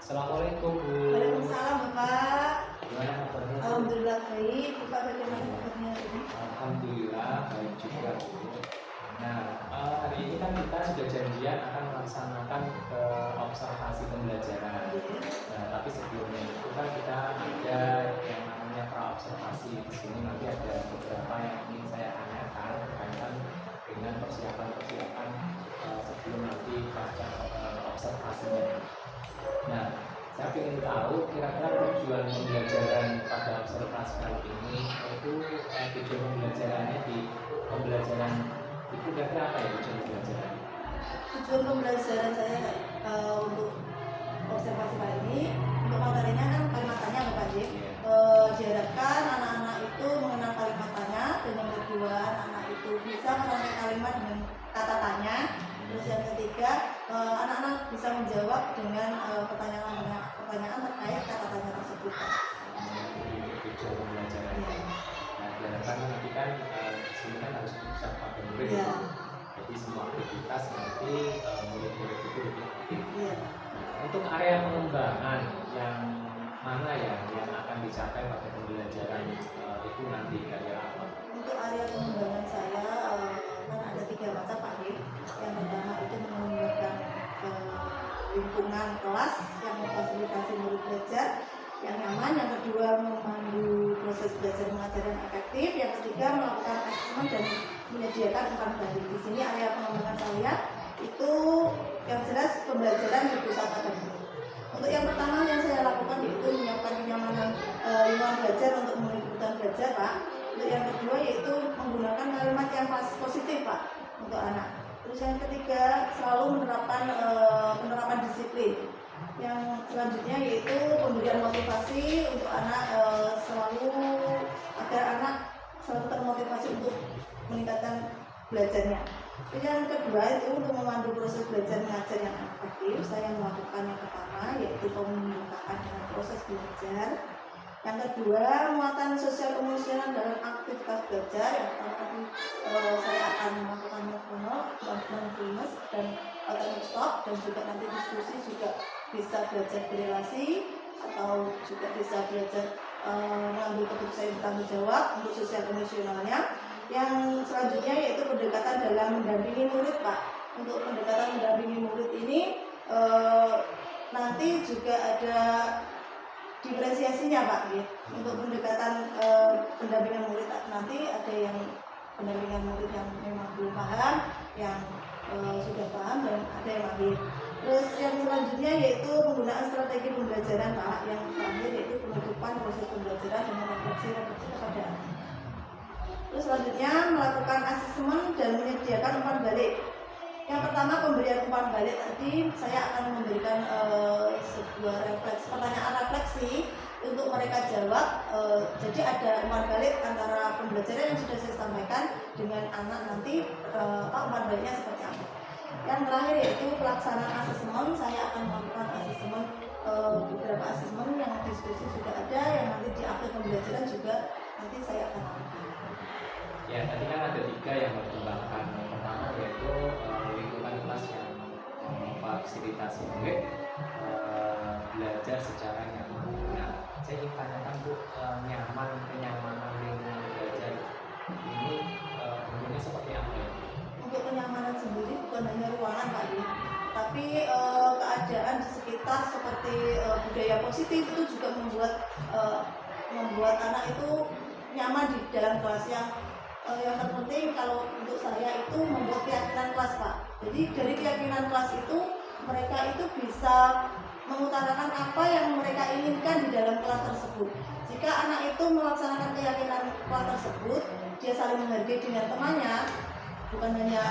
Assalamualaikum Bu. Waalaikumsalam Bapak. Gimana kabarnya Bu? Alhamdulillah baik. Bapak bagaimana kabarnya ini? Alhamdulillah baik juga Bu. Nah, hari ini kan kita sudah janjian akan melaksanakan observasi pembelajaran. Nah, tapi sebelumnya itu kan kita ada yang namanya pra observasi. Di sini nanti ada beberapa yang ingin saya tanyakan berkaitan dengan persiapan-persiapan sebelum nanti pasca observasinya. Nah, saya ingin tahu kira-kira tujuan pembelajaran pada observasi kali ini itu tujuan pembelajarannya di pembelajaran itu kira-kira apa ya tujuan pembelajaran? Tujuan pembelajaran saya untuk observasi kali ini, untuk materinya kan kalimat tanya Bapak Dik. Diharapkan anak-anak itu mengenal kalimat tanya, dan yang kedua anak-anak itu bisa merangkai kalimat dengan kata tanya. Terus yang ketiga, anak-anak bisa menjawab dengan pertanyaan terkait kata tanya tersebut. Tujuan pembelajaran. Nah, diharapkan nanti kan di sini kan harus bisa pakai murid. Ya. Jadi semua aktivitas nanti murid-murid itu lebih aktif. Ya. Untuk area pengembangan yang mana ya yang akan dicapai pada pembelajaran itu nanti kayak apa? Untuk area pengembangan saya kan ada 3 macam Pak Dik. Yang pertama itu mengembangkan lingkungan kelas yang memfasilitasi murid belajar yang nyaman, yang kedua memandu proses belajar mengajar yang efektif, yang ketiga melakukan asesmen dan menyediakan umpan balik. Di sini area pengembangan saya itu yang jelas pembelajaran berpusat pada murid. Untuk yang pertama yang saya lakukan yaitu menyiapkan kenyamanan lingkungan belajar untuk mengikuti belajar Pak. Untuk yang kedua yaitu menggunakan kalimat yang positif Pak untuk anak. Terus yang ketiga selalu menerapkan penerapan disiplin. Yang selanjutnya yaitu pemberian motivasi untuk anak selalu agar anak selalu termotivasi untuk meningkatkan belajarnya. Yang kedua itu untuk memandu proses belajar mengajar yang efektif, saya melakukan yang pertama yaitu pembukaan dengan proses belajar. Yang kedua, muatan sosial emosional dalam aktivitas belajar. Yang pertama saya akan melakukan mindfulness dan autonomous stop, dan juga nanti diskusi juga bisa belajar berelasi atau juga bisa belajar mengambil keputusan yang bertanggung jawab untuk sosial emosionalnya. Yang selanjutnya yaitu pendekatan dalam mendampingi murid Pak. Untuk pendekatan mendampingi murid ini nanti juga ada diferensiasinya Pak ya. Untuk pendekatan pendampingan murid nanti ada yang pendampingan murid yang memang belum paham, yang sudah paham, dan ada yang akhir. Terus yang selanjutnya yaitu penggunaan strategi pembelajaran Pak. Yang terakhir yaitu penutupan proses pembelajaran dengan refleksi kepada anak. Terus selanjutnya melakukan asesmen dan menyediakan umpan balik. Yang pertama pemberian umpan balik tadi saya akan memberikan sebuah pertanyaan refleksi untuk mereka jawab. Jadi ada umpan balik antara pembelajaran yang sudah saya sampaikan dengan anak nanti umpan baliknya seperti apa. Yang terakhir yaitu pelaksanaan asesmen. Saya akan melakukan asesmen beberapa asesmen yang diskusi sudah ada, yang nanti di akhir pembelajaran juga nanti saya akan lakukan. Ya, tadi kan ada 3 yang berkembangkan. Yang pertama yaitu lingkungan kelas yang memfasilitasi murid belajar secara nyaman. Nah, saya ingin tanyakan Bu, kenyamanan lingkungan belajar ini bentuknya seperti apa ya? Untuk kenyamanan sendiri bukan hanya ruangan Pak Dik, tapi keadaan di sekitar seperti budaya positif itu juga membuat anak itu nyaman di dalam kelas. Yang terpenting kalau untuk saya itu membuat keyakinan kelas Pak. Jadi dari keyakinan kelas itu mereka itu bisa mengutarakan apa yang mereka inginkan di dalam kelas tersebut. Jika anak itu melaksanakan keyakinan kelas tersebut, dia saling menghargai dengan temannya, bukan hanya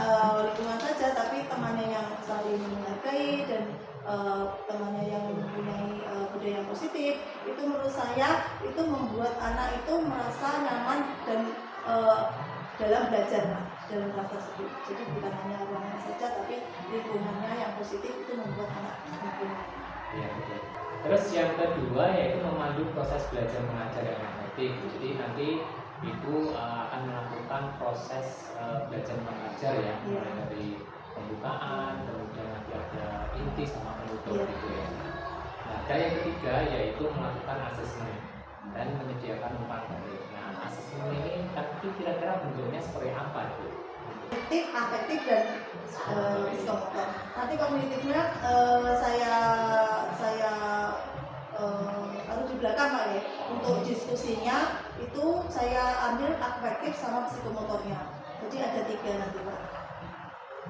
lingkungan saja, tapi temannya yang saling menghargai dan temannya yang mempunyai budaya yang positif, itu menurut saya itu membuat anak itu merasa nyaman dan dalam belajar dalam kelas tersebut. Jadi bukan hanya ruangan saja, tapi lingkungannya yang positif itu membuat anak semakin nyaman. Ya, betul. Terus yang kedua yaitu memandu proses belajar mengajar yang efektif. Jadi nanti Ibu akan melakukan proses belajar mengajar ya, mulai dari pembukaan, kemudian nanti ada inti sama penutup gitu ya. Nah, ada yang ketiga yaitu melakukan asesmen dan menyediakan umpan balik. Nah, asesmen ini tapi kira-kira bentuknya seperti apa itu? Kognitif, afektif, dan psikomotor. Nanti kognitifnya saya taruh di belakang Pak ya. Untuk diskusinya itu saya ambil afektif sama psikomotornya. Jadi ada 3 nanti Pak.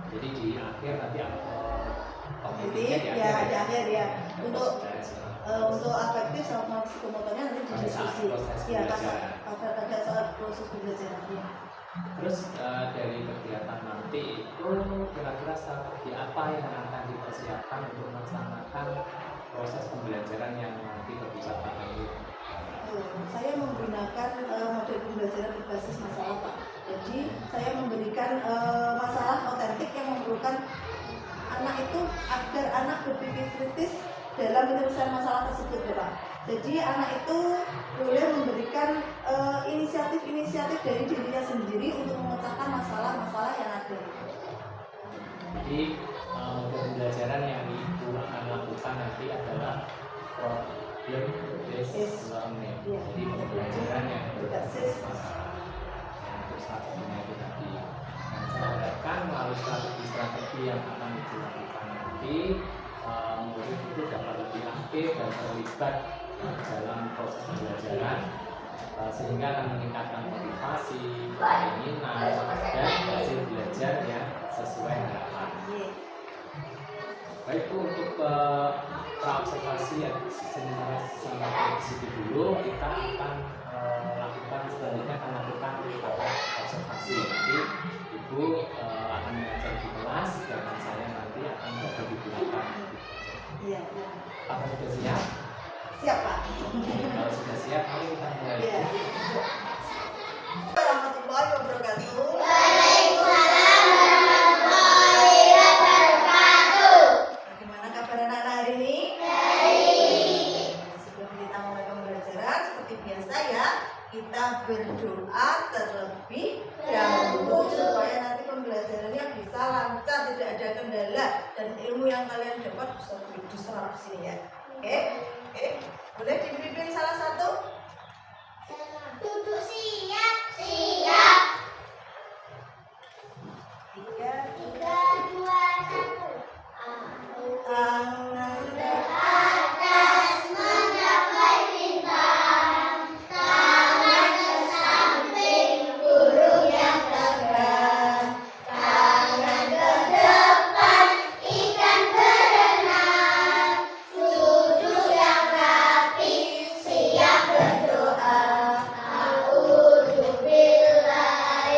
Jadi di akhir nanti Kognitif ya di akhir ya. Untuk afektif sama psikomotornya nanti di diskusi. Ya pada saat proses pembelajarannya. Terus dari kegiatan nanti itu kira-kira strategi apa yang akan dipersiapkan untuk melaksanakan proses pembelajaran yang nanti berpusat pada ini? Saya menggunakan model pembelajaran berbasis masalah Pak. Jadi saya memberikan masalah otentik yang memerlukan anak itu agar anak berpikir kritis dalam penyelesaian masalah tersebut ya Pak. Jadi anak itu boleh memberikan inisiatif-inisiatif dari dirinya sendiri untuk memecahkan masalah-masalah yang ada. Jadi pembelajaran yang ibu akan lakukan nanti adalah problem based learning. Jadi pembelajaran yang berbasis masalah. Untuk strateginya itu tadi. Dan saya harapkan melalui strategi yang akan dilakukan nanti murid itu dapat lebih aktif dan terlibat dalam proses pembelajaran sehingga akan meningkatkan motivasi, keinginan, dan hasil belajar yang sesuai harapan. Baik Bu, untuk praobservasi ya sampai di situ dulu. Kita akan lakukan selanjutnya akan lakukan observasi. Nanti Ibu akan mengajar di kelas dan saya nanti akan berada di belakang. Iya. Apa sudah siap? Siap Pak. Kalau sudah siap, mari kita mulai. Iya. Warahmatullahi wabarakatuh. Waalaikumsalam warahmatullahi wabarakatuh. Bagaimana kabar anak-anak hari ini? Baik. Sebelum kita mulai pembelajaran, seperti biasa ya, kita berdoa terlebih dahulu supaya nanti pembelajarannya bisa lancar, tidak ada kendala, dan ilmu yang kalian dapat bisa diserap di sini ya. Oke? Boleh dipimpin salah satu? Duduk siap. Siap. 3, 3, 2, 1. tangan Ke atas menggapai bintang, tangan ke samping burung yang terbang, tangan ke depan ikan berenang, sujud yang rapi siap berdoa. A'udzubillahi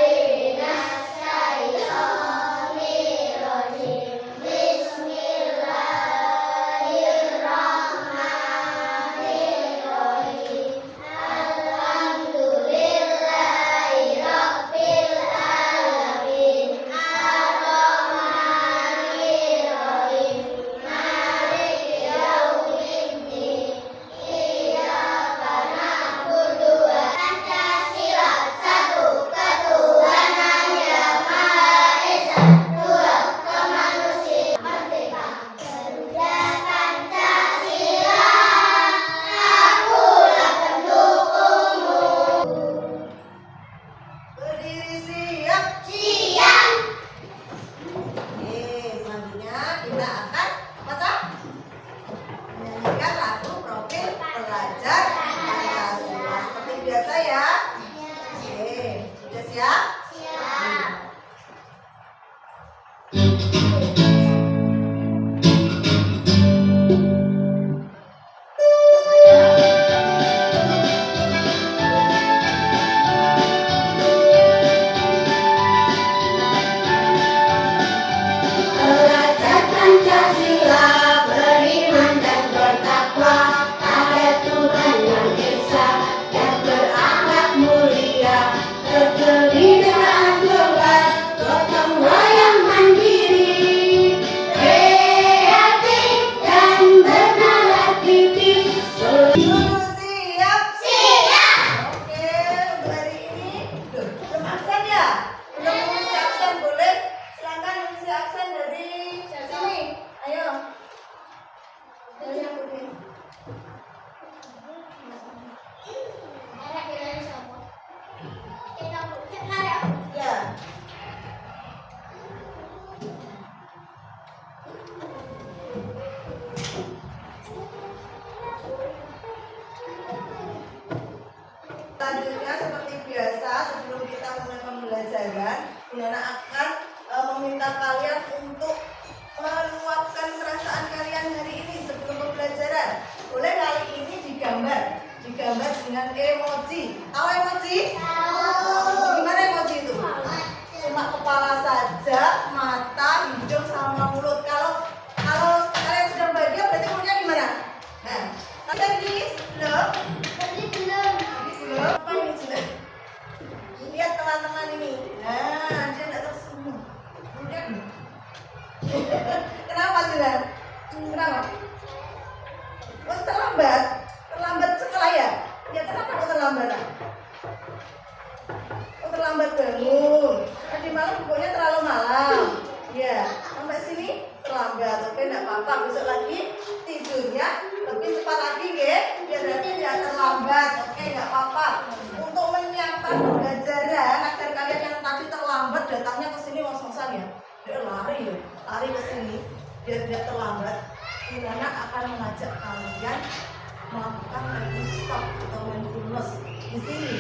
Sudah. Kenapa? Oh, terlambat. Terlambat sekolah ya? Ya kenapa kok terlambat? Oh, terlambat bangun. Tadi malam pokoknya terlalu malam. Ya, sampai sini terlambat. Oke, enggak apa-apa. Besok lagi tidurnya lebih cepat lagi, ya. Biar nanti tidak terlambat. Oke, enggak apa-apa. Untuk menyiapkan pembelajaran agar kalian yang tadi terlambat datangnya ke sini ngos-ngosan ya. Dia lari ya, lari ke sini biar tidak terlambat. Gimana akan mengajak kalian melakukan timing stop atau mindfulness di sini.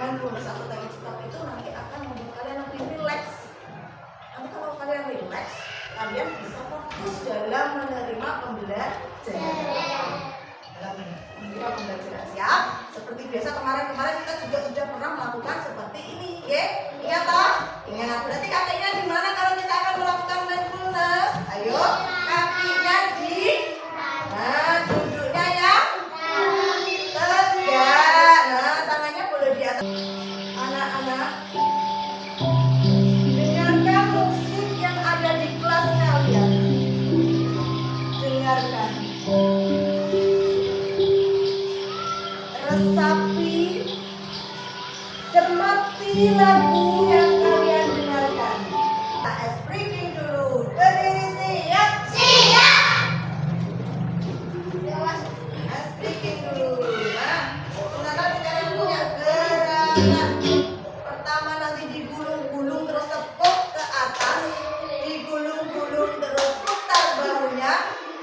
Mindfulness atau timing stop itu nanti akan membuat kalian lebih rileks. Nanti kalau kalian rileks, kalian bisa fokus dalam menerima pembelajaran. Dalam menerima pembelajaran, siap? Seperti biasa kemarin kita juga sudah pernah melakukan seperti ini, ya? Ingat toh? Ingat. Berarti kakinya di mana kalau kita akan melakukan mindfulness? Ayo, kakinya di nah, duduknya ya tegak. Nah, tangannya boleh di atas. Anak-anak, dengarkan musik yang ada di kelas kalian. Dengarkan. Resapi, cermati lagu yang kalian dengarkan. Ice breaking dulu. Berdiri siap. Ice breaking dulu. Nah, gunakan sekarang punya gerakan. Pertama nanti digulung-gulung terus tepuk ke atas, digulung-gulung terus putar bahunya,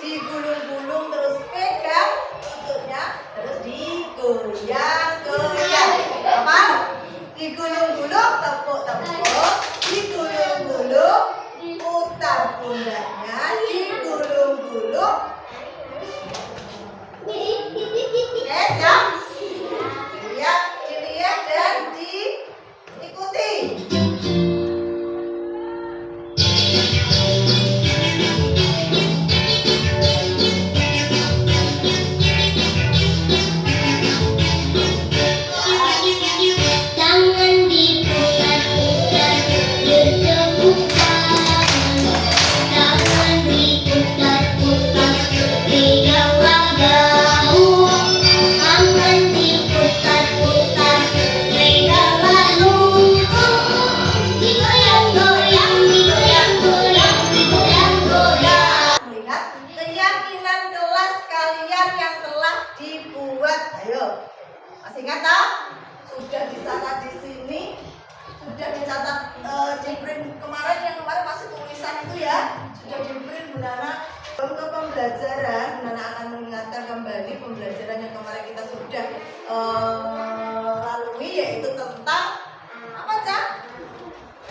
digulung-gulung terus pegang lututnya, terus digoyang-goyang. Apa? Digulung-gulung, tepuk-tepuk, digulung-gulung, putar pundaknya, digulung-gulung. Yes, ya? Dilihat dan diikuti. Jangan diputar-putar, bertepuk jangan diputar-putar, tegaklah bahu. Jangan diputar-putar, tegaklah lutut. Digoyang-goyang, digoyang-goyang, digoyang-goyang. Melihat keyakinan kelas kalian yang telah dibuat. Ayo, masih ingat tak? Sudah dicatat di sini, sudah dicatat di print kemarin. Yang kemarin masih tulisan itu ya, sudah di print. Bu Nana untuk pembelajaran, Bu Nana akan mengingatkan kembali pembelajaran yang kemarin kita sudah lalui, yaitu tentang apa Cak?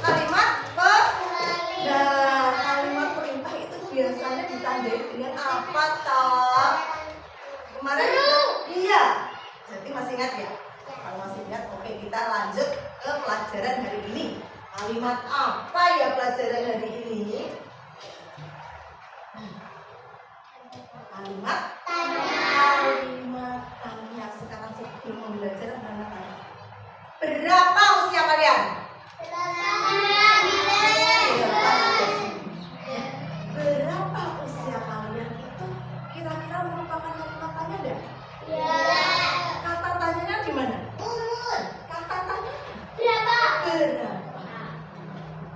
Kalimat Nah, kalimat perintah itu biasanya ditandai dengan apa toh? Kemarin iya. Jadi masih ingat ya? Kalau masih ingat, oke kita lanjut ke pelajaran hari ini. Kalimat apa ya pelajaran hari ini? Kalimat tanya. Sekarang sebelum belajar mana tanya? Berapa usia kalian? Berapa usia kalian itu kira-kira merupakan kata tanya enggak? Kata tanyanya di mana? Kata tanya berapa?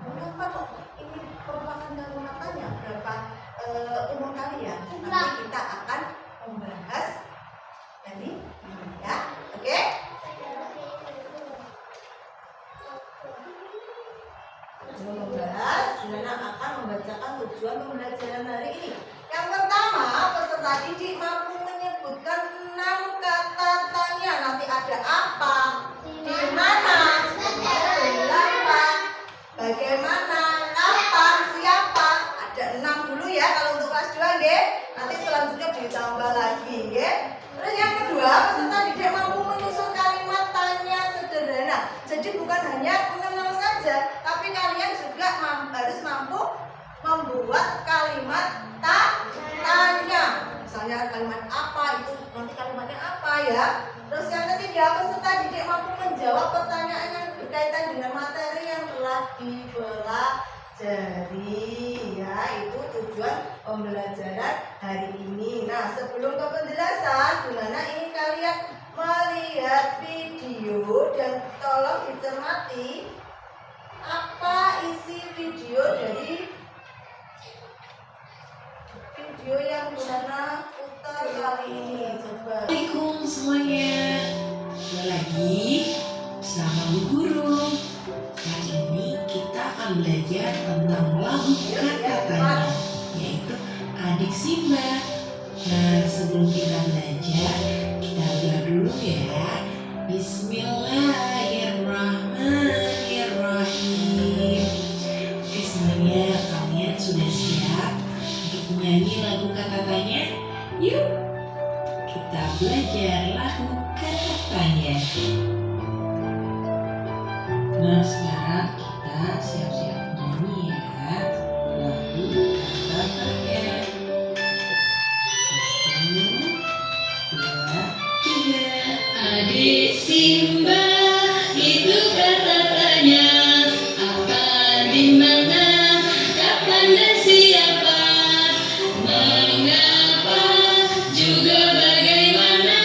Mengapa kok ini merupakan kalimat tanya? Berapa umur kalian? Nanti kita akan membahas tadi ya. Oke? Membahas Nana akan membacakan tujuan pembelajaran hari ini. Yang pertama, peserta didik mampu menyebutkan 6 kata tanya. Nanti ada apa, di mana, berapa, bagaimana, kapan, siapa. Ada 6 dulu ya kalau untuk kelas 2 nggih. Nanti selanjutnya ditambah lagi nggih. Terus yang kedua, peserta didik mampu menyusun kalimat tanya sederhana. Jadi bukan hanya mengenal saja, tapi kalian juga harus mampu membuat kalimat tanya. Misalnya kalimat apa itu, nanti kalimatnya apa ya. Terus yang ketiga, peserta didik mampu menjawab pertanyaan yang berkaitan dengan materi yang telah dipelajari. Ya, itu tujuan pembelajaran hari ini. Nah, sebelum ke penjelasan, gimana ini kalian melihat video dan tolong dicermati apa isi video dari video yang gimana putar kali ini. Coba. Assalamualaikum semuanya. Kembali lagi bersama Bu Guru. Kali ini kita akan belajar tentang lagu kata-katanya, yaitu Adik Simba. Nah, sebelum kita belajar, kita doa dulu ya. Bismillahirrahmanirrahim. Oke semuanya, kalian sudah siap untuk menyanyi lagu kata-katanya? Yuk, kita belajar lagu kata-katanya. Nah, sekarang kita siap-siap menyanyi ya lagu kata-katanya. 1, 2, 3. Adik Simba, itu kata-katanya. Apa, di mana, kapan dan siapa, mengapa, juga bagaimana.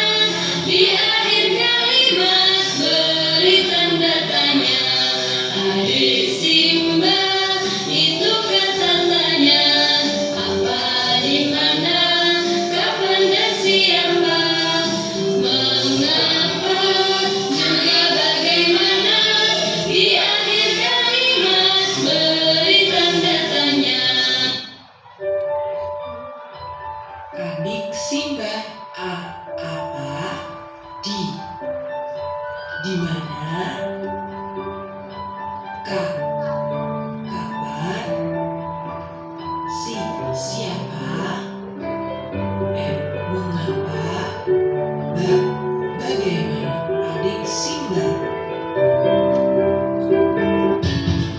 Di akhir kalimat beri tanda tanya. Adik Simba, itu kata-katanya. Apa, di mana, kapan dan siapa, mengapa, juga bagaimana. Di akhir kalimat beri tanda tanya. Adik Simba, apa, di mana, kapan, siapa, mengapa, bagaimana. Adik Simba.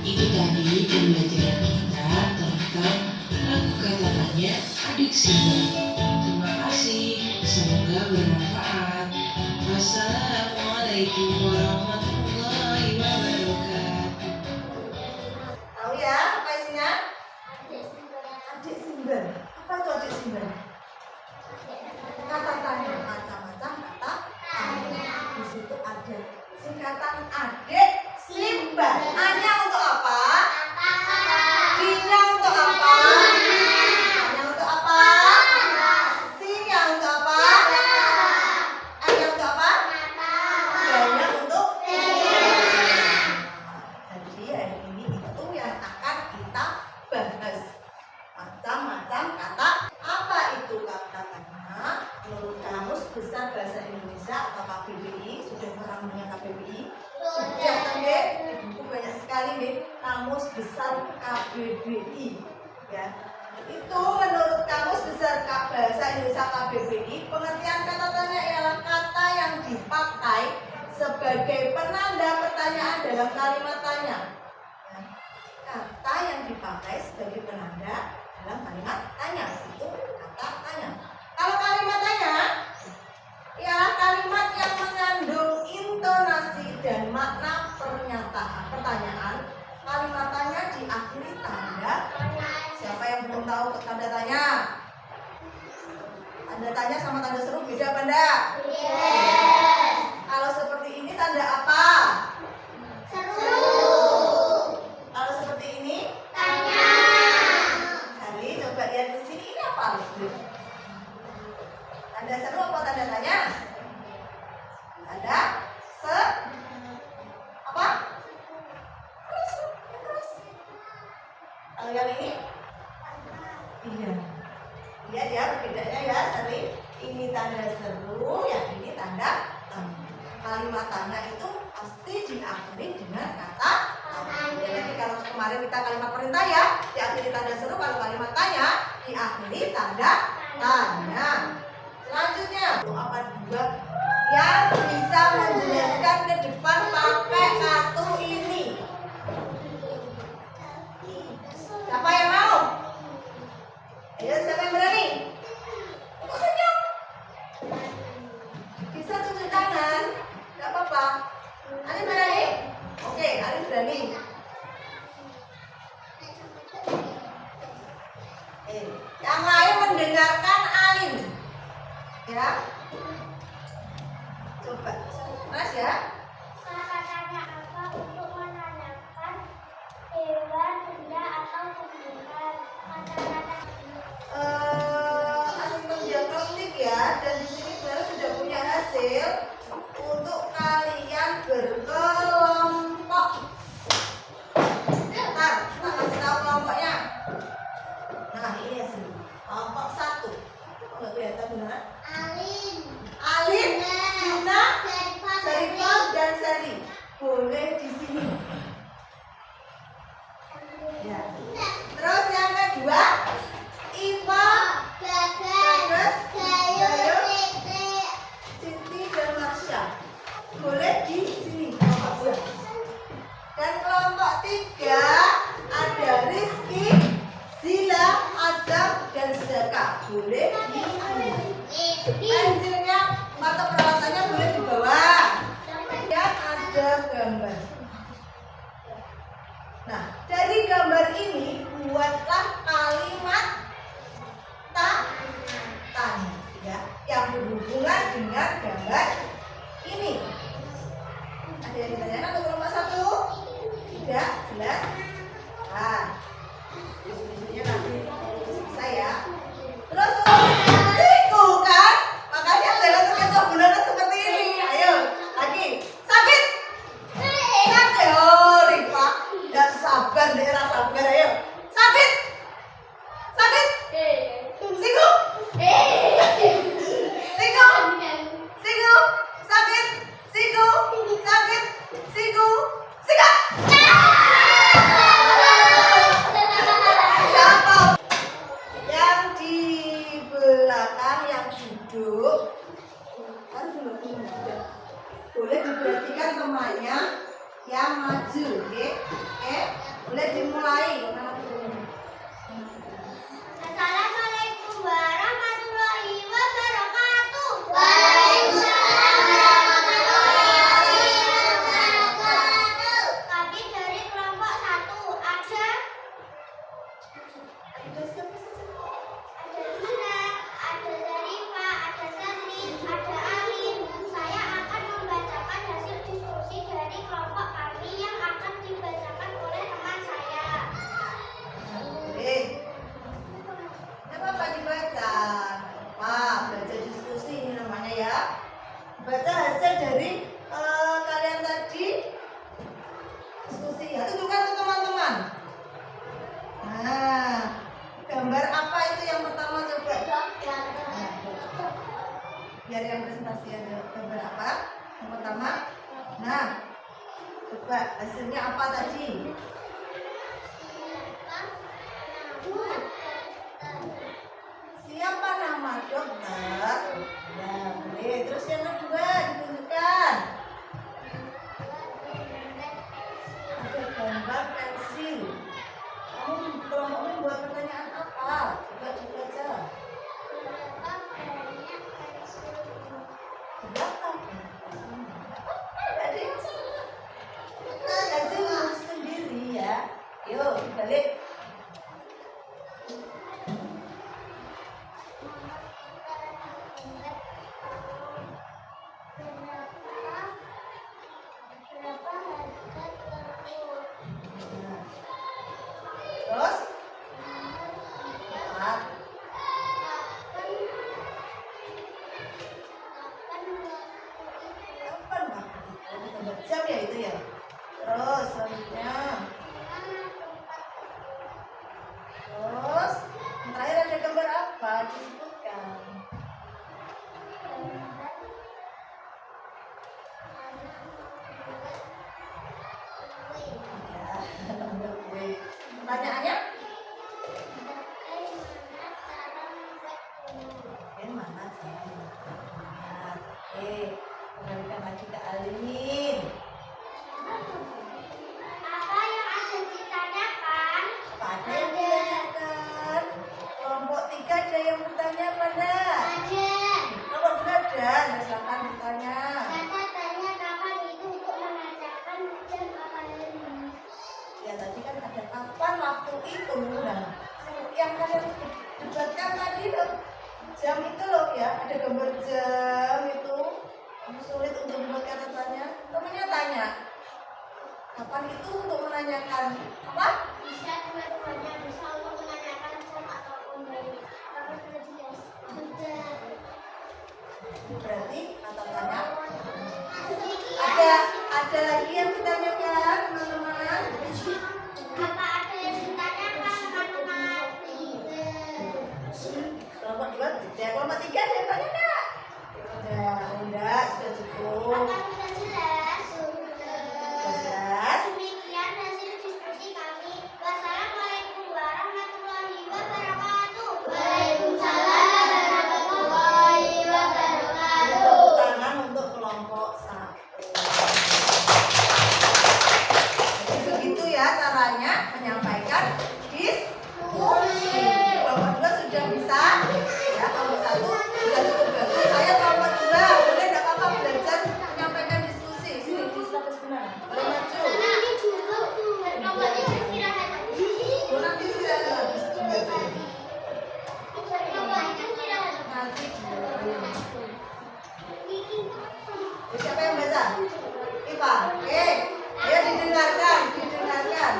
Itu tadi pembelajaran kita tentang lagu kata-katanya Adik Simba. Terima kasih, semoga bermanfaat. Wassalamualaikum warahmatullahi wabarakatuh. Tahu ya apa isinya? Adik Simba. Apa itu adik Simba? Kata-kata macam-macam kata. Di situ ada singkatan adik Simba. A-nya untuk apa? D-nya untuk apa? A-nya untuk apa? C-nya untuk apa? A-nya untuk apa? B-nya untuk. Jadi hari ini itu yang akan kita bahas. Macam-macam kata. Apa itu kata-katanya? Menurut Kamus Besar Bahasa Indonesia atau KBBI, sudah pernah punya KBBI? Sudah kan deh, di buku banyak sekali nih Kamus Besar KBBI. Ya, itu menurut Kamus Besar Bahasa Indonesia KBBI, pengertian kata-katanya ialah kata yang dipakai sebagai penanda pertanyaan dalam kalimat tanya. Ya, kata yang dipakai sebagai penanda dalam kalimat tanya itu kata tanya. Kalau kalimat tanya ialah kalimat yang mengandung intonasi dan makna pertanyaan. Kalimat tanya diakhiri tanda. Siapa yang belum tahu tanda tanya? Tanda tanya sama tanda seru beda apa enggak? Kalau seperti ini tanda apa? Kalau seperti ini tanya. Kali coba lihat di sini, ini apa? Tanda seru apa tanda tanya? Tanda apa? Terus. Kalau yang ini? Iya. Lihat ya bedanya ya, Sari. Ini tanda seru, yang ini tanda tanya. Kalimat tanya itu pasti diakhiri dengan kata tanya. Jadi kalau kemarin kita kalimat perintah ya, diakhiri tanda seru. Kalau kalimat tanya diakhiri tanda tanya. Selanjutnya, apa juga yang bisa menjelaskan ke depan pakai kartu ini? Siapa yang mau? Ayo, siapa yang berani? Kok senyum? Bisa tunjuk tangan? Gak apa-apa. Ali berani? Oke, Ali berani. Yang mendengarkan alim. Ya. Coba, Mas ya. Kata-kata apa untuk menandakan hewan, benda, atau tumbuhan? Kata-kata Asisten diagnostik ya, dan di sini Clara sudah punya hasil untuk kalian berkelompok. Ntar, kita kasih tahu kelompoknya. Nah, ini hasil kelompok 1. Oh, nggak kelihatan benar? alim, Alif, Juna, Syarifah, Syarifah, dan Sari. Boleh di sini. Ya. Terus yang kedua, Iva, Bagas, Gayo, Siti, dan Marsha. Boleh di sini kelompok 2. Dan kelompok 3 ada Rizky, Zila, Azam, dan Zaka. Boleh di sini. Pensilnya, mata perawatannya boleh di bawah. Dan ada gambar. Nah, dari gambar ini buatlah kalimat tanya ya, yang berhubungan dengan gambar ini. Ada yang ditanyakan untuk kelompok 1? Tidak, jelas. Nah, diskusinya nanti selesai ya. Terus siku kan, makanya jangan sampai kebulangan seperti ini. Ayo, lagi sakit. Sakit, oh Rifa, nggak sabar deh, sabar. Ayo, sakit, sakit. Siku, siku, siku, sakit, siku, sakit, siku, sikat. Siapa? Yang di belakang yang duduk harus duduk. Boleh diperhatikan temannya yang maju, oke? Oke? Boleh dimulai. Assalamualaikum warahmatullahi wabarakatuh. Waalaikumsalam warahmatullahi wabarakatuh. Kami dari kelompok 1 ada Juna, ada Zarifah, ada Sari, ada Alim. Saya akan membacakan hasil diskusi dari kelompok kami yang akan dibacakan oleh teman saya. Oke. Apa dibaca? Baca diskusi ini namanya ya. Baca hasil dari kalian tadi diskusi ya. Tunjukkan ke teman-teman. Nah, gambar apa itu yang pertama coba? Nah, biar yang presentasi ada gambar apa? Yang pertama. Nah, coba hasilnya apa tadi? Siapa nama dokter? Nah, boleh. Terus yang kedua ditunjukkan. Ada gambar pensil. Kamu kelompoknya buat pertanyaan apa? Coba dibaca. Berapa? Jadi hasil nulis sendiri ya. Yuk, balik. Terus? 4. Jam ya itu ya. Terus selanjutnya. Terus yang terakhir ada gambar apa? Disebutkan. Ya, gambar kue. Pertanyaannya? Mana sih? Kembalikan lagi ke Alin. Apa yang ada ditanyakan? Apa ada yang ditanyakan? Kelompok 3 ada yang bertanya pada? Ada. Kelompok 2 ada? Nah, silakan bertanya. Kata tanya kapan itu untuk menanyakan jam apa hari. Ya tadi kan ada kapan waktu itu. Nah, yang kalian debatkan tadi Jam itu loh ya, ada gambar jam itu. Sulit untuk membuat catatannya. Temennya tanya, kapan itu untuk menanyakan apa? Bisa dua-duanya, bisa untuk menanyakan jam ataupun hari. Apakah sudah jelas? Sudah. Berarti catatannya Demikian. ada lagi yang ditanyakan teman-teman. Apa ada yang ditanyakan teman-teman? Kelompok 2, kelompok 3 ada yang tanya enggak? Udah, sudah cukup. Apa sudah jelas? Sudah jelas. Demikian hasil diskusi kami. Wassalamualaikum warahmatullahi wabarakatuh. Waalaikumsalam warahmatullahi wabarakatuh. Tepuk tangan untuk kelompok 1. Jadi begitu ya caranya menyampaikan diskusi. Kelompok 2 sudah bisa, ya kelompok 1 sudah cukup bagus. Saya kelompok 2 boleh nggak apa-apa belajar menyampaikan diskusi. Sini di sebelah sebelah. Boleh maju. Nanti dulu. Kelompoknya istirahat. Oh, nanti sudah habis. Kelompoknya istirahat. Nanti. Siapa yang baca? Ipa. Oke. Ayo didengarkan, didengarkan.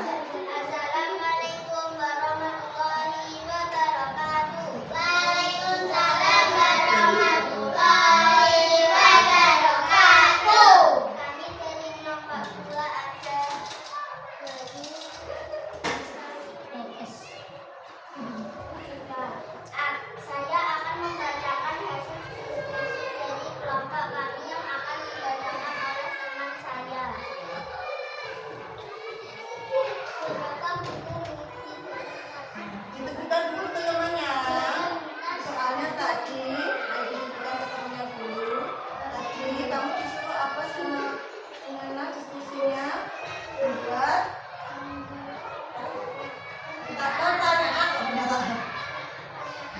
Assalamualaikum warahmatullahi wabarakatuh. Waalaikumsalam warahmatullahi wabarakatuh. Kami dari nomor 2 ada saya akan membacakan hasil diskusi dari kelompok kami yang akan dibacakan oleh teman saya. Silakan Ditentukan dulu temannya. Soalnya tadi, ditentukan temannya dulu. Tadi kamu disuruh apa sama Nana diskusinya? Buat apa tanyaan?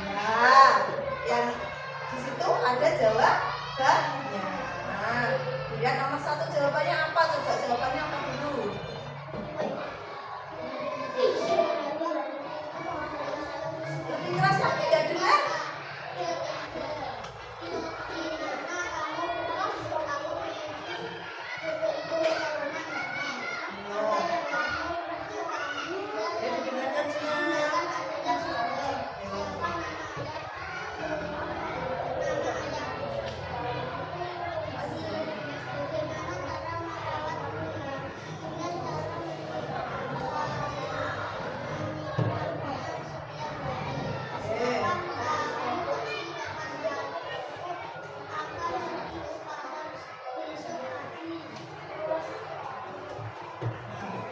Ya, yang di situ ada jawabannya. Lihat nomor 1 jawabannya apa? Coba jawabannya apa dulu? Lebih keras lagi nggak dengar? Ya didengarkan semua.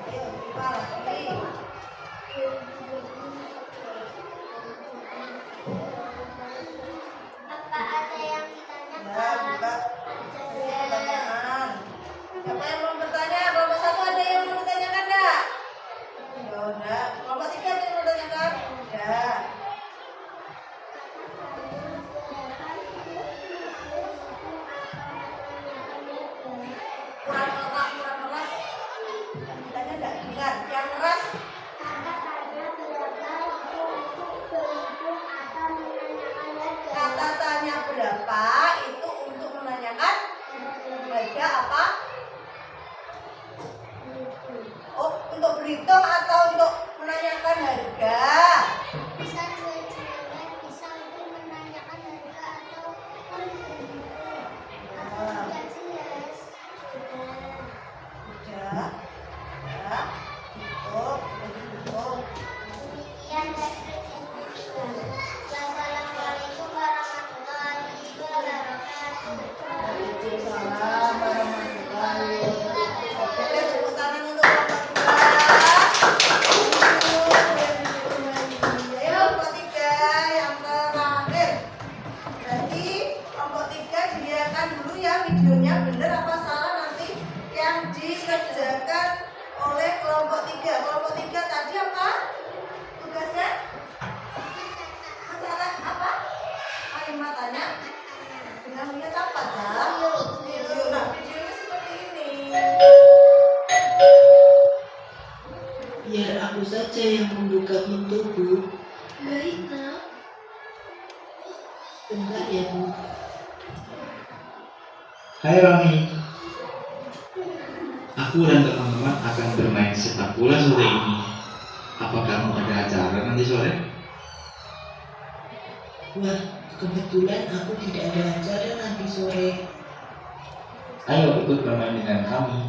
Ayo, Ipa lagi. Apa ada yang Ya, ditanyakan? buka sesi pertanyaan. Siapa yang mau bertanya? Kelompok 1 ada yang mau ditanyakan enggak? Ya udah. Kelompok 3 ada yang mau ditanyakan? Ya. Kurang keras. Ditanya enggak dengar. Yang keras. Kata tanya berapa itu untuk menanyakan harga apa? Oh, untuk berhitung atau untuk menanyakan harga? Bisa dua-duanya, bisa untuk menanyakan harga atau sudah jelas. Sudah. Ya. Tutup. Tutup. Demikian hasil diskusi. Wassalamualaikum warahmatullahi wabarakatuh. Waalaikumsalam warahmatullahi wabarakatuh. Oke, tepuk tangan untuk kelompok 2. Ayo kelompok 3 yang terakhir. Berarti kelompok 3 dilihatkan dulu ya videonya bener apa salah nanti yang dikerjakan oleh kelompok 3. Kelompok 3 tadi apa? Tugasnya? Mencatat apa? Kalimat tanya dengan melihat apa? Video. Nah, videonya seperti ini. Biar aku saja yang membuka pintu, Bu. Baik, Nak. Bentar ya Bu. Hai Roni, aku dan teman-teman akan bermain sepak bola sore ini. Apa kamu ada acara nanti sore? Wah, kebetulan aku tidak ada acara nanti sore. Ayo ikut bermain dengan kami.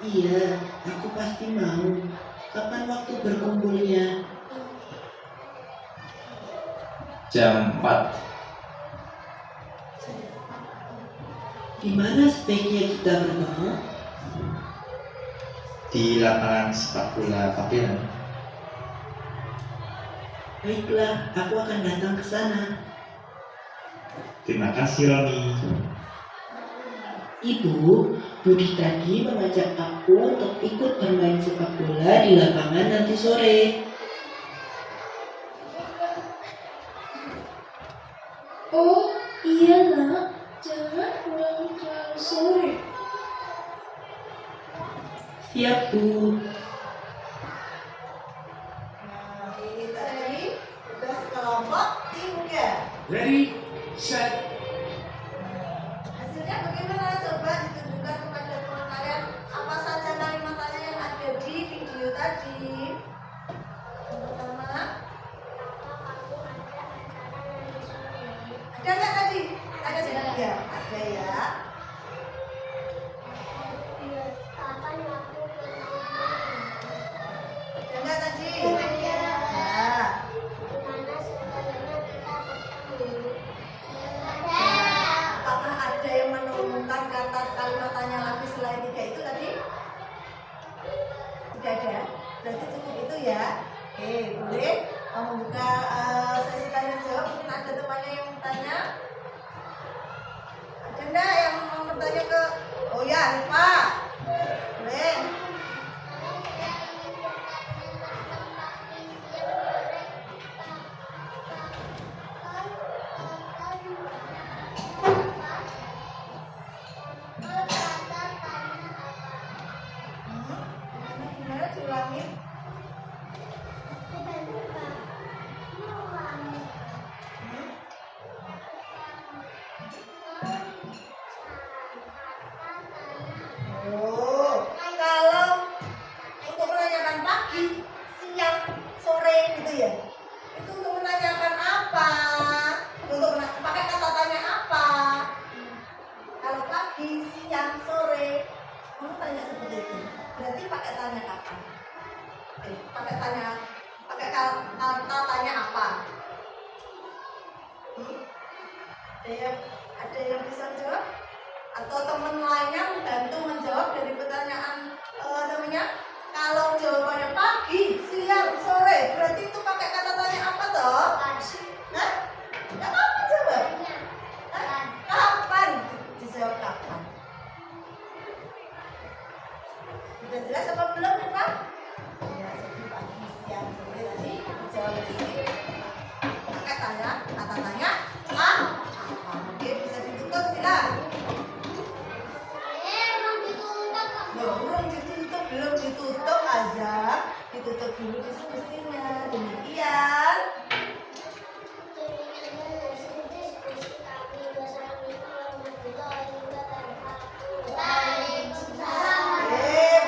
Iya, aku pasti mau. Kapan waktu berkumpulnya? Jam 4. Di mana sebaiknya kita bertemu? Di lapangan sepak bola Papiran. Baiklah, aku akan datang ke sana. Terima kasih Roni. Ibu, Budi tadi mengajak aku untuk ikut bermain sepak bola di lapangan nanti sore. Oh iya nak, jangan pulang terlalu sore. Siap, Bu. Nah, ini tadi tugas kelompok 3. Ready, set. Hasilnya bagaimana? Coba ditunjukkan kepada teman kalian apa saja kalimat-kalimat yang ada di video tadi. Yang pertama, ada nggak tadi? Ada juga? Ya, ada ya. Kapan waktu Ada nggak tadi? Ada. Nah, di mana sekolahnya kita bertemu? apakah ada yang menemukan kata kalimat tanya lagi selain 3 itu tadi? Tidak ada. Berarti cukup itu ya. Oke, boleh kamu buka sesi tanya jawab. Mungkin ada temannya yang tanya. Ada enggak yang mau bertanya ke? Oh ya, Rifa. Boleh. Gimana diulangin? Oh, kalau untuk menanyakan pagi, siang, sore gitu ya. Itu untuk menanyakan apa? Pakai kata tanya apa? Kalau pagi, siang, sore, kamu tanya seperti itu. Berarti pakai tanya kapan? Pakai kata tanya apa? Ada yang bisa jawab? Atau teman lainnya membantu menjawab dari pertanyaan namanya? Kalau jawabannya pagi, siang, sore, berarti itu pakai kata tanya apa toh? Hah? Nggak apa-apa jawab. Hah? Kapan? Dijawab kapan? Sudah jelas apa belum nih Pak? Ya, jadi pagi, siang, sore tadi dijawab di sini. Pakai kata tanya apa? Oke, bisa ditutup silakan. Belum ditutup aja, ditutup dulu diskusinya. Demikian.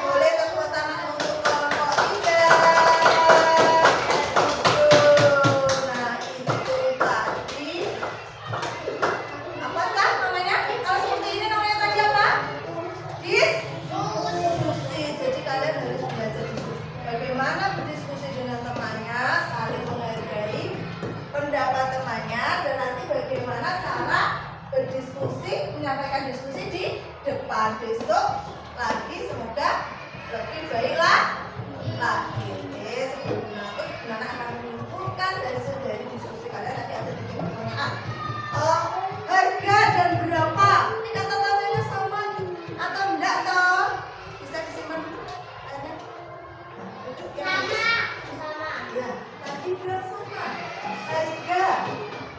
Boleh tepuk tangan untuk kelompok 3. Nah, itu tadi apa Kak namanya? Kalau seperti ini namanya tadi apa? Diskusi. Jadi kalian harus belajar diskusi. Bagaimana berdiskusi dengan temannya, saling menghargai pendapat temannya, dan nanti bagaimana cara berdiskusi, menyampaikan diskusi di depan. Besok lagi semoga lebih baiklah lagi. Oke, sebelum menutup, Nana akan menyimpulkan dari diskusi kalian. Nanti ada 3 pertanyaan. Harga dan berapa? Ini kata tanya sama atau enggak toh? Bisa disimpan dulu? Ada? Nah, duduk ya. Ya, tadi bilang sama.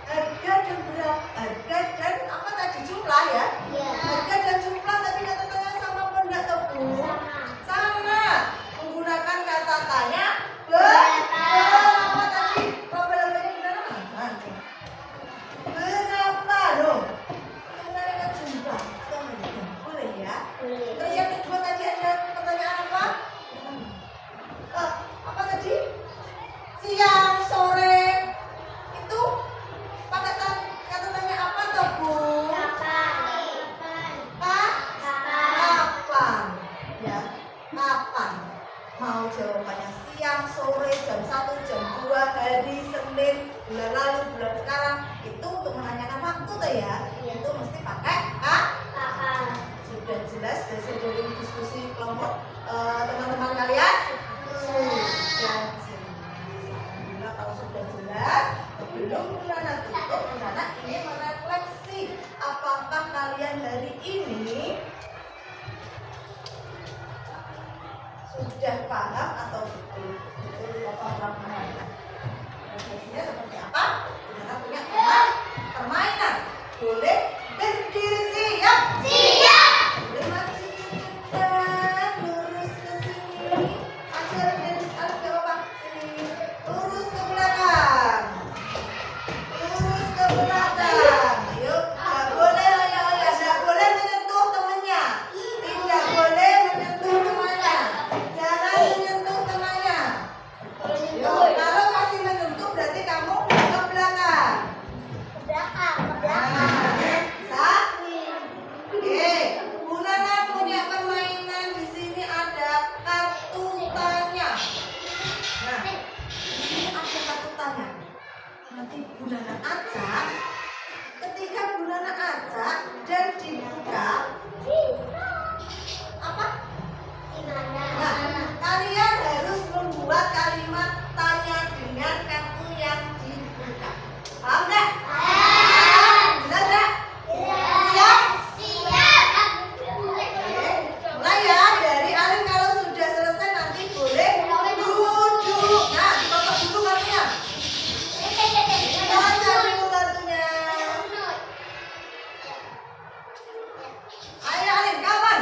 Harga dan berapa? Harga dan apa tadi jumlah ya? Harga dan jumlah tadi kata tanya sama apa enggak toh Bu? Sama. Menggunakan kata tanya menit, bulan lalu, bulan sekarang. Itu untuk menanyakan waktu tuh ya. Itu mesti pakai kapan. Sudah jelas dari diskusi kelompok teman-teman kalian? Sudah jelas. Alhamdulillah kalau sudah jelas. Belum Bundana tutup, Bundana ingin merefleksi apakah kalian hari ini sudah paham atau betul apa refleksinya seperti apa? Bundana punya permainan. Boleh berdiri siap? Siap. Boleh maju dan lurus ke sini. Ajar dari alif ke bawah sini. Lurus ke belakang. Lurus ke belakang. Ayo, nggak boleh, nggak boleh menyentuh temannya. Tidak boleh menyentuh temannya. Jangan menyentuh temannya. Yo, kalau masih menyentuh berarti kamu ke belakang. Bundana punya permainan di sini ada kartu tanya. Nah, di sini ada kartu tanya. Nanti Bundana acak. Ketika Bundana acak dan dibuka, apa? Nah, kalian harus membuat kalimat tanya dengan kartu yang dibuka. Paham nggak? Jelas nggak? Siap? Mulai ya, dari Alin kalau sudah selesai nanti boleh duduk. Nah, dipotong dulu kartunya. Baca dulu kartunya. Ayo Alin, kapan?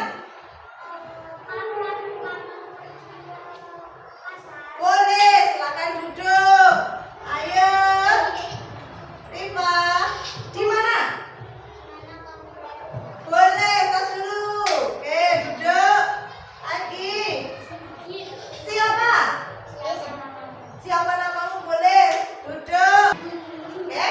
Boleh, silakan duduk. Ayo. Riva, di mana? Boleh, tos dulu. Oke, duduk. Lagi. Siapa? Siapa namamu? Boleh duduk. Oke.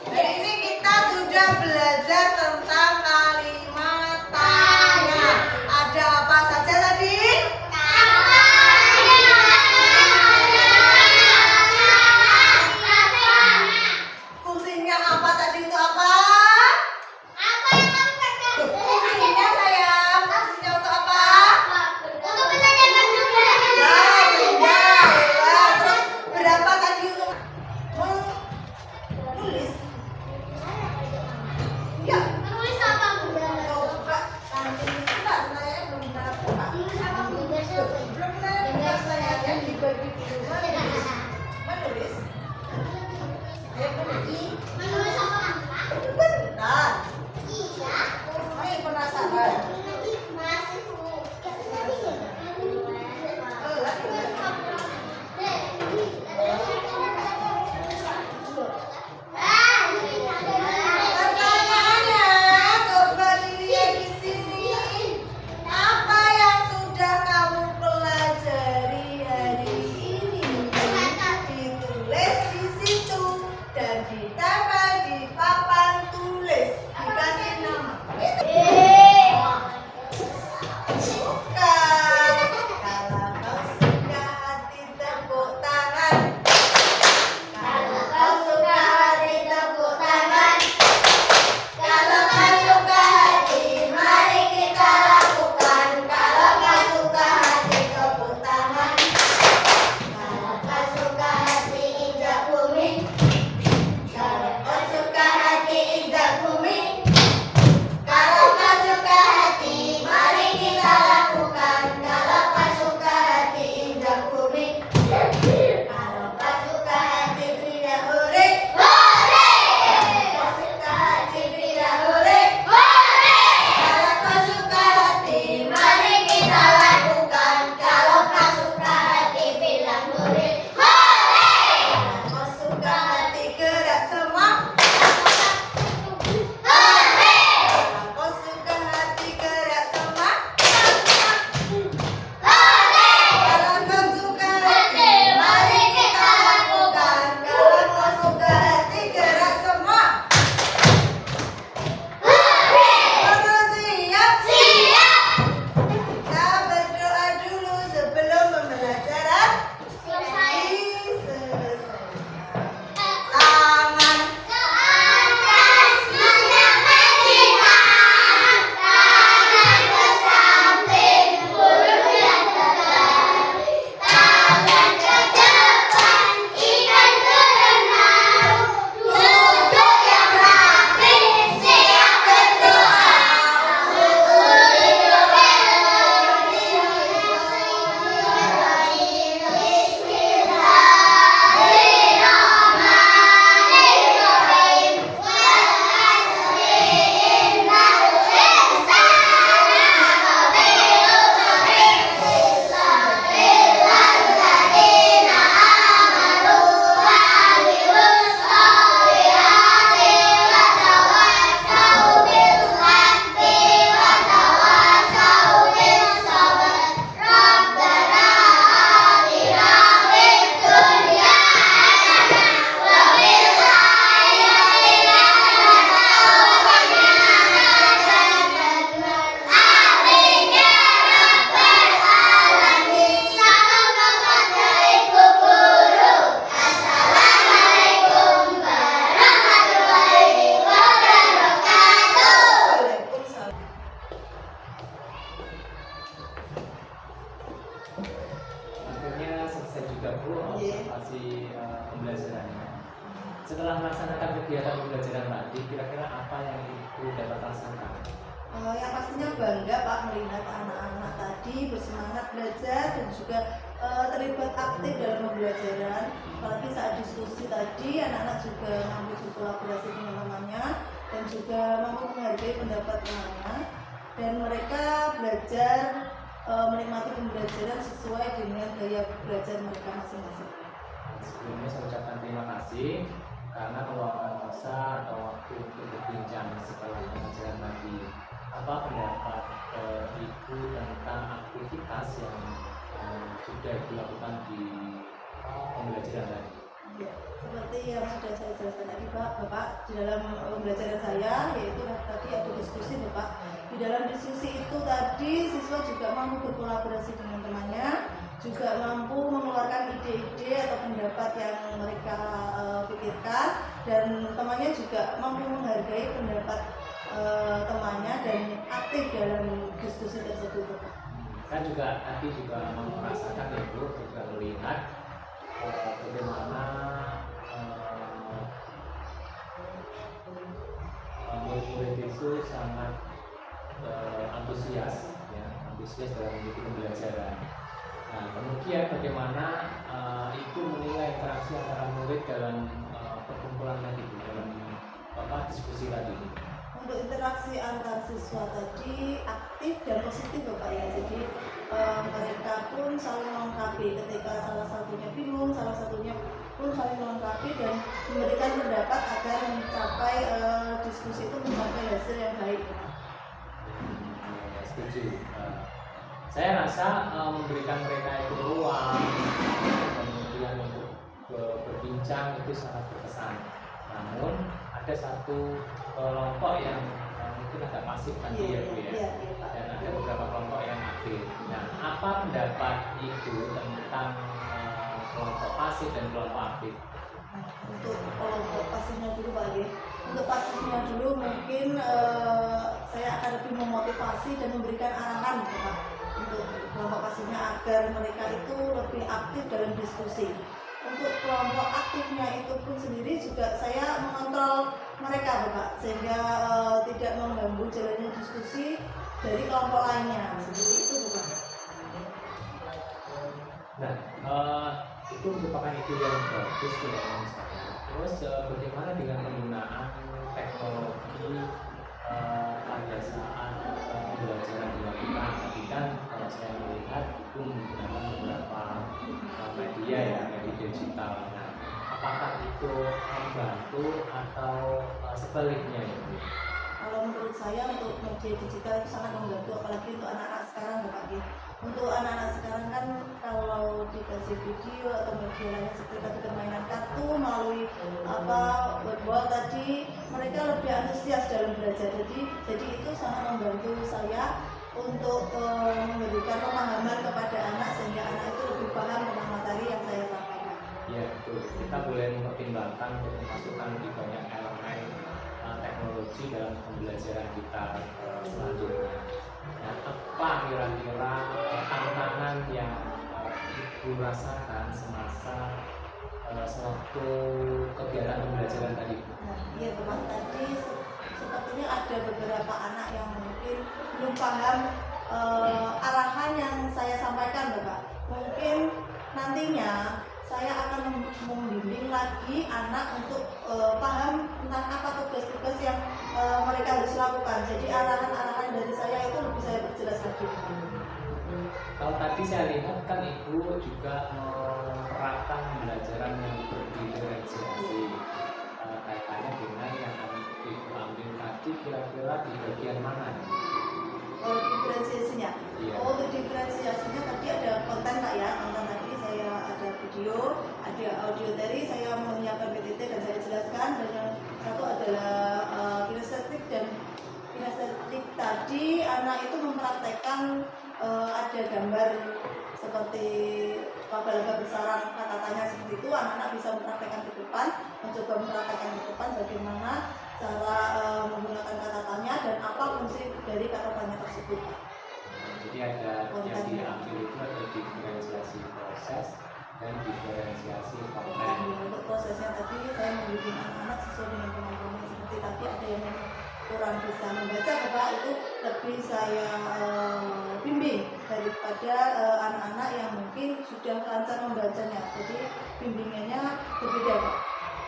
Hari ini kita sudah belajar tentang kalimat tanya. Ada apa saja tadi? Fungsinya apa tadi itu apa? Fungsinya sayang. Fungsinya untuk apa? Terus berapa tadi untuk menulis? Ya. Coba nanti sebentar, saya belum bisa buka. Belum bisa saya dibagi dulu. Menulis. Ayo menulis. Bentar. Ayo penasaran. Pertanyaannya, coba dilihat di sini. Apa yang sudah kamu pelajari hari ini? Ditulis di situ dan ditempel di papan tulis. Dikasih nama. Bukan. Kalau kau suka hati tepuk tangan. Kalau kau suka hati tepuk tangan. Kalau kau suka hati, mari kita lakukan. Kalau kau suka hati tepuk tangan. Kalau kau suka hati injak bumi. Kalau setelah melaksanakan kegiatan pembelajaran tadi, kira-kira apa yang Ibu dapat rasakan? Yang pastinya bangga Pak melihat anak-anak tadi bersemangat belajar dan juga terlibat aktif dalam pembelajaran. Apalagi saat diskusi tadi, anak-anak juga mampu berkolaborasi dengan temannya dan juga mampu menghargai pendapat temannya, dan mereka belajar menikmati pembelajaran sesuai dengan gaya belajar mereka masing-masing. Sebelumnya saya ucapkan terima kasih karena meluangkan masa atau waktu untuk berbincang setelah pengajaran tadi. Apa pendapat Ibu tentang aktivitas yang sudah Ibu lakukan di pembelajaran tadi? Ya, seperti yang sudah saya jelaskan tadi Bapak, di dalam pembelajaran saya, yaitu tadi ada diskusi Bapak. Di dalam diskusi itu tadi siswa juga mampu berkolaborasi dengan temannya, juga mampu mengeluarkan ide-ide atau pendapat yang mereka pikirkan, dan temannya juga mampu menghargai pendapat temannya dan aktif dalam diskusi tersebut. Saya juga tadi juga merasakan ya Bu, juga melihat bagaimana murid-murid itu sangat antusias dalam mengikuti pembelajaran. Nah, kemudian bagaimana itu menilai interaksi antara murid dalam perkumpulan tadi, dalam diskusi tadi? Untuk interaksi antar siswa tadi aktif dan positif Bapak ya. Jadi mereka pun saling melengkapi ketika salah satunya bingung, salah satunya pun saling melengkapi dan memberikan pendapat agar mencapai diskusi itu mencapai hasil yang baik. Setuju. Saya rasa memberikan mereka itu ruang, kemudian untuk berbincang itu sangat berkesan. Namun ada satu kelompok yang mungkin agak pasif tadi ya Bu ya, dan ada beberapa kelompok yang aktif. Nah, apa pendapat Ibu tentang kelompok pasif dan kelompok aktif? Untuk kelompok pasifnya dulu Pak ya. Untuk pasifnya dulu mungkin saya akan lebih memotivasi dan memberikan arahan Pak untuk kelompok pasifnya agar mereka itu lebih aktif dalam diskusi. Untuk kelompok aktifnya itu pun sendiri juga saya mengontrol mereka Bapak, sehingga tidak mengganggu jalannya diskusi dari kelompok lainnya. Seperti itu Bapak. Nah, itu merupakan ide yang bagus ya. Terus bagaimana dengan penggunaan teknologi pada saat pembelajaran dilakukan? Tadi kan kalau saya melihat itu menggunakan beberapa media ya, media digital. Nah, apakah itu membantu atau sebaliknya ya? Kalau menurut saya untuk media digital itu sangat membantu, apalagi untuk anak-anak sekarang Bapak. Untuk anak-anak sekarang kan kalau dikasih video atau media lainnya seperti tadi permainan kartu melalui wall tadi, mereka lebih antusias dalam belajar. Jadi itu sangat membantu saya untuk memberikan pemahaman kepada anak sehingga anak itu lebih paham tentang materi yang saya sampaikan. Ya betul. Kita boleh mempertimbangkan untuk memasukkan lebih banyak elemen teknologi dalam pembelajaran kita selanjutnya. Nah, apa kira-kira tantangan yang Ibu rasakan semasa sewaktu kegiatan pembelajaran tadi? Nah, iya Bapak, tadi sepertinya ada beberapa anak yang mungkin belum paham arahan yang saya sampaikan Bapak. Mungkin nantinya saya akan membimbing lagi anak untuk paham tentang apa tugas-tugas yang mereka harus lakukan. Jadi arahan-arahan dari saya itu lebih saya perjelas lagi. Kalau tadi saya lihat kan Ibu juga menerapkan pembelajaran yang berdiferensiasi, kaitannya dengan yang Ibu ambil tadi kira-kira di bagian mana? Diferensiasinya. Iya. Untuk diferensiasinya tadi ada konten Pak ya. Konten tadi saya ada video, ada audio tadi saya menyiapkan PPT dan saya jelaskan, dan yang satu adalah kinestetik. Dan kinestetik tadi anak itu mempraktekkan ada gambar seperti laba-laba bersarang, kata-katanya seperti itu. Anak-anak bisa mempraktekkan ke depan, mencoba mempraktekkan ke depan bagaimana cara menggunakan kata-katanya dan apa fungsi dari kata-katanya tersebut. Jadi ada yang diambil itu ada diferensiasi proses, dan diferensiasi konten. Untuk prosesnya tadi saya membimbing anak-anak sesuai dengan kemampuannya, seperti tadi ada yang memang kurang bisa membaca, Bapak, itu lebih saya bimbing daripada anak-anak yang mungkin sudah lancar membacanya. Jadi bimbingannya berbeda, Pak.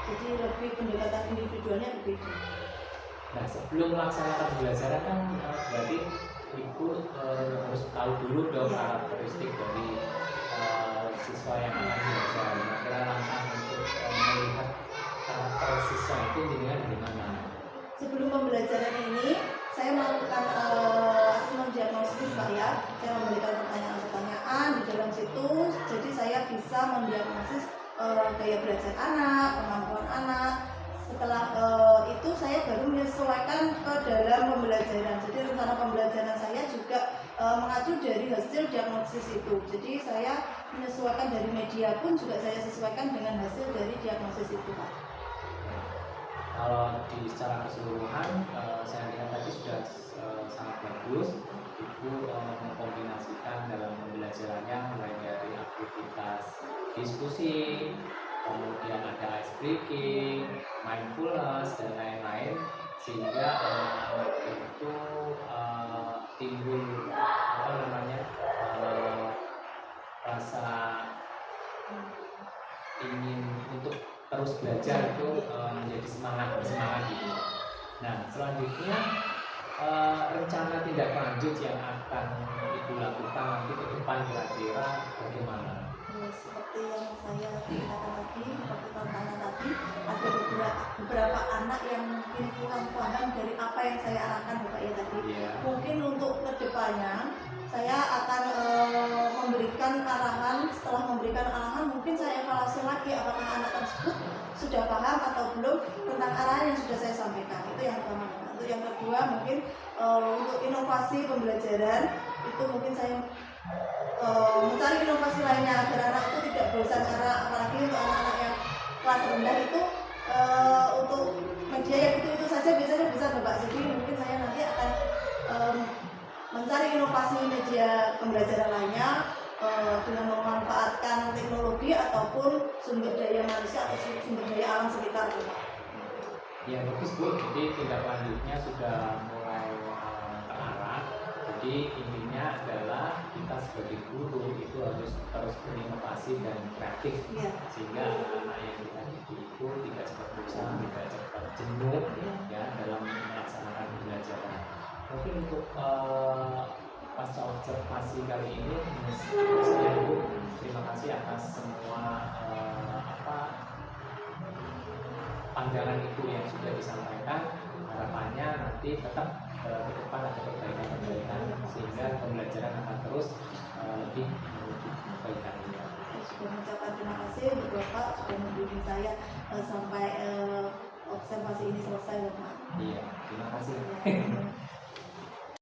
Jadi lebih pendekatan individualnya berbeda. Nah, sebelum melaksanakan pembelajaran kan berarti Ibu harus tahu dulu dong karakteristik dari siswa yang akan belajar. Kira-kira langkah untuk melihat karakter siswa itu dilihat dari mana? Sebelum pembelajaran ini, saya melakukan asesmen diagnosis, Pak, ya. Saya memberikan pertanyaan-pertanyaan di dalam situ, jadi saya bisa mendiagnosis gaya belajar anak, kemampuan anak. Setelah itu saya baru menyesuaikan ke dalam pembelajaran. Jadi rencana pembelajaran saya juga mengacu dari hasil diagnosis itu. Jadi saya menyesuaikan dari media pun juga saya sesuaikan dengan hasil dari diagnosis itu, Pak. Kalau di secara keseluruhan saya lihat tadi sudah sangat bagus. Ibu mengkombinasikan dalam pembelajarannya mulai dari aktivitas diskusi, kemudian ada ice breaking, mindfulness dan lain-lain, sehingga anak itu timbul rasa ingin untuk terus belajar itu menjadi bersemangat gitu. Nah, selanjutnya rencana tindak lanjut yang akan Ibu lakukan nanti ke depan kira-kira bagaimana? Seperti yang saya katakan tadi, seperti tantangan tadi, ada beberapa anak yang mungkin kurang paham dari apa yang saya arahkan, Bapak, ya tadi. Mungkin untuk kedepannya saya akan memberikan arahan. Setelah memberikan arahan, mungkin saya evaluasi lagi apakah anak tersebut sudah paham atau belum tentang arahan yang sudah saya sampaikan. Itu yang pertama. Untuk yang kedua, mungkin untuk inovasi pembelajaran itu mungkin saya mencari inovasi lainnya agar anak itu tidak bosan, karena apalagi untuk anak-anak yang kelas rendah itu untuk media yang itu saja biasanya bisa, Bapak. Jadi mungkin saya nanti akan mencari inovasi media pembelajaran lainnya dengan memanfaatkan teknologi ataupun sumber daya manusia atau sumber daya alam sekitar, Bapak. Ya, bagus, Bu. Jadi tindak lanjutnya sudah mulai terarah. Jadi intinya adalah kita sebagai guru itu harus terus berinovasi dan kreatif, sehingga anak-anak yang kita didik itu tidak cepat bosan, tidak cepat jenuh ya dalam melaksanakan pembelajaran. Mungkin untuk pasca observasi kali ini, sekian, Bu. Terima kasih atas semua pandangan itu yang sudah disampaikan. Harapannya nanti tetap ke depan ada perbaikan-perbaikan sehingga pembelajaran akan terus lebih menuju kebaikan. Sudah mengucapkan terima kasih untuk Bapak sudah membimbing saya sampai observasi ini selesai, Bapak. Iya, terima kasih.